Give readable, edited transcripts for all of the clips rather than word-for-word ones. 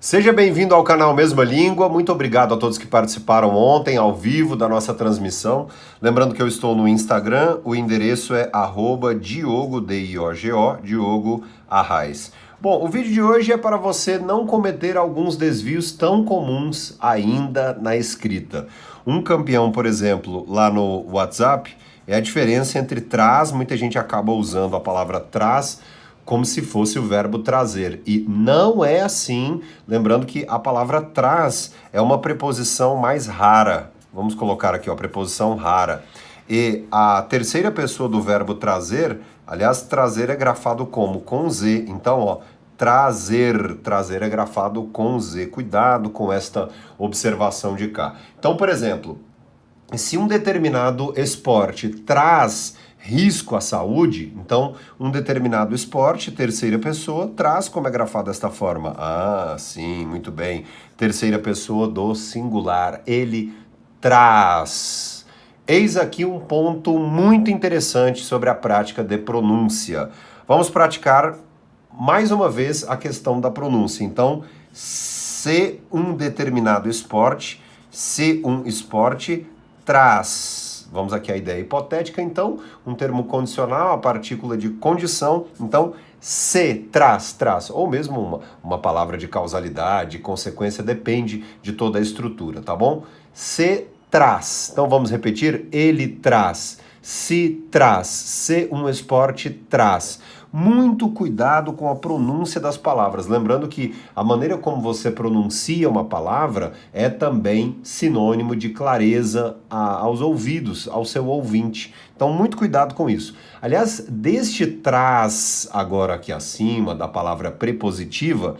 Seja bem-vindo ao canal Mesma Língua. Muito obrigado a todos que participaram ontem ao vivo da nossa transmissão. Lembrando que eu estou no Instagram, o endereço é @Diogo, D-I-O-G-O, Diogo Arraes. Bom, o vídeo de hoje é para você não cometer alguns desvios tão comuns ainda na escrita. Um campeão, por exemplo, lá no WhatsApp, é a diferença entre traz, muita gente acaba usando a palavra traz como se fosse o verbo trazer. E não é assim, lembrando que a palavra traz é uma preposição mais rara. Vamos colocar aqui, ó, preposição rara. E a terceira pessoa do verbo trazer, aliás, trazer é grafado como? Com Z. Então, ó, trazer é grafado com Z. Cuidado com esta observação de cá. Então, por exemplo, se um determinado esporte traz risco à saúde, então um determinado esporte, terceira pessoa, traz, como é grafado desta forma? Ah, sim, muito bem. Terceira pessoa do singular, ele traz. Eis aqui um ponto muito interessante sobre a prática de pronúncia. Vamos praticar mais uma vez a questão da pronúncia. Então, se um determinado esporte, se um esporte traz. Vamos aqui à ideia hipotética, então, um termo condicional, a partícula de condição, então, se, traz, ou mesmo uma palavra de causalidade, consequência, depende de toda a estrutura, tá bom? Se traz, então vamos repetir, ele traz, se traz, se um esporte traz. Muito cuidado com a pronúncia das palavras, lembrando que a maneira como você pronuncia uma palavra é também sinônimo de clareza aos ouvidos, ao seu ouvinte. Então, muito cuidado com isso. Aliás, deste traz agora aqui acima, da palavra prepositiva,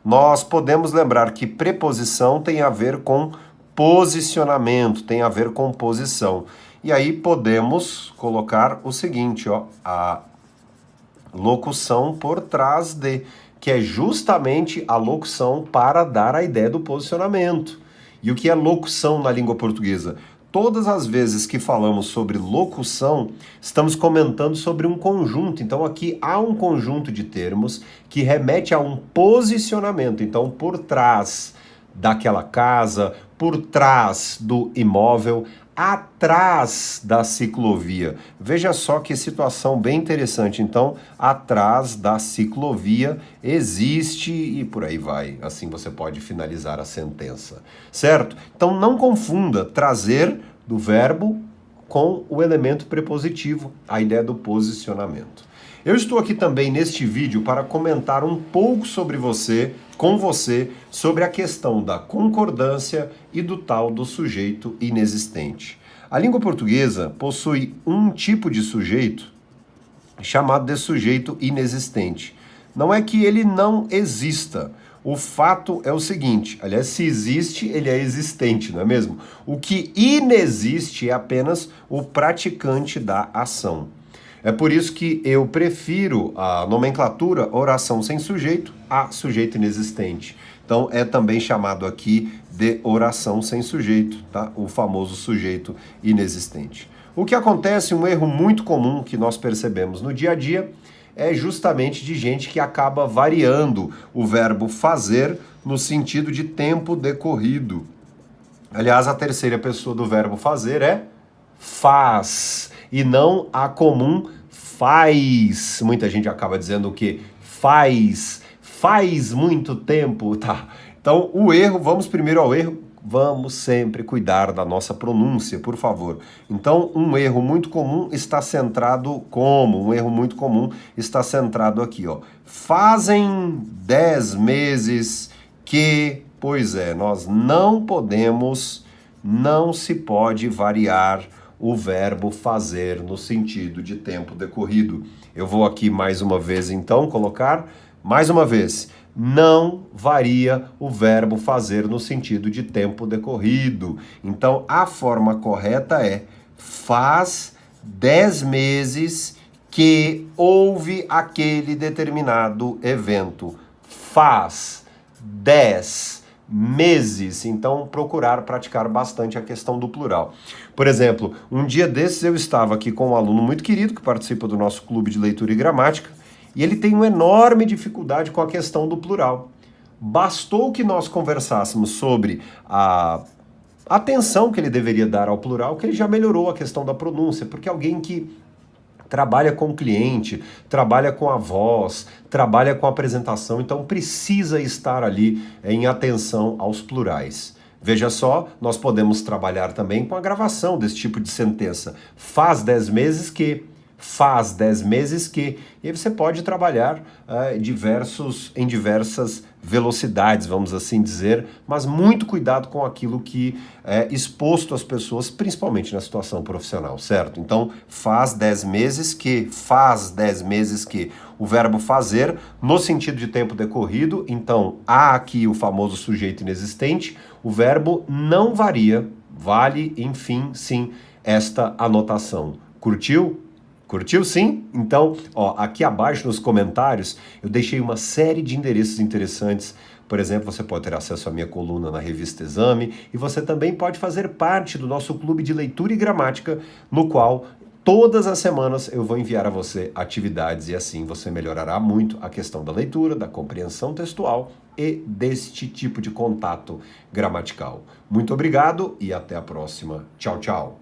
nós podemos lembrar que preposição tem a ver com posicionamento, tem a ver com posição. E aí podemos colocar o seguinte, ó, a locução por trás de, que é justamente a locução para dar a ideia do posicionamento. E o que é locução na língua portuguesa? Todas as vezes que falamos sobre locução, estamos comentando sobre um conjunto. Então aqui há um conjunto de termos que remete a um posicionamento. Então, por trás daquela casa, por trás do imóvel, atrás da ciclovia. Veja só que situação bem interessante. Então, atrás da ciclovia existe e por aí vai. Assim você pode finalizar a sentença, certo? Então, não confunda trazer do verbo com o elemento prepositivo, a ideia do posicionamento. Eu estou aqui também neste vídeo para comentar um pouco sobre você, com você, sobre a questão da concordância e do tal do sujeito inexistente. A língua portuguesa possui um tipo de sujeito chamado de sujeito inexistente. Não é que ele não exista. O fato é o seguinte, aliás, se existe, ele é existente, não é mesmo? O que inexiste é apenas o praticante da ação. É por isso que eu prefiro a nomenclatura oração sem sujeito a sujeito inexistente. Então é também chamado aqui de oração sem sujeito, tá? O famoso sujeito inexistente. O que acontece, um erro muito comum que nós percebemos no dia a dia, é justamente de gente que acaba variando o verbo fazer no sentido de tempo decorrido. Aliás, a terceira pessoa do verbo fazer é faz, e não a comum faz. Muita gente acaba dizendo o que? Faz muito tempo, tá? Então, o erro, vamos primeiro ao erro, vamos sempre cuidar da nossa pronúncia, por favor. Então, um erro muito comum está centrado como? Um erro muito comum está centrado aqui, ó. Fazem 10 meses que... Pois é, nós não podemos, não se pode variar o verbo fazer no sentido de tempo decorrido. Eu vou aqui mais uma vez, então, colocar, mais uma vez, não varia o verbo fazer no sentido de tempo decorrido. Então, a forma correta é faz 10 meses que houve aquele determinado evento. Faz 10 meses, então procurar praticar bastante a questão do plural. Por exemplo, um dia desses eu estava aqui com um aluno muito querido que participa do nosso clube de leitura e gramática e ele tem uma enorme dificuldade com a questão do plural. bastou que nós conversássemos sobre a atenção que ele deveria dar ao plural, que ele já melhorou a questão da pronúncia, porque alguém que trabalha com o cliente, trabalha com a voz, trabalha com a apresentação, então precisa estar ali em atenção aos plurais. Veja só, nós podemos trabalhar também com a gravação desse tipo de sentença. Faz 10 meses que, faz 10 meses que, e aí você pode trabalhar em diversas velocidades, vamos assim dizer, mas muito cuidado com aquilo que é exposto às pessoas, principalmente na situação profissional, certo? Então, faz 10 meses que, faz 10 meses que, o verbo fazer no sentido de tempo decorrido, então há aqui o famoso sujeito inexistente, o verbo não varia, vale, enfim, sim, esta anotação. Curtiu? Curtiu sim? Então, ó, aqui abaixo nos comentários eu deixei uma série de endereços interessantes. Por exemplo, você pode ter acesso à minha coluna na revista Exame e você também pode fazer parte do nosso clube de leitura e gramática, no qual todas as semanas eu vou enviar a você atividades e assim você melhorará muito a questão da leitura, da compreensão textual e deste tipo de contato gramatical. Muito obrigado e até a próxima. Tchau, tchau.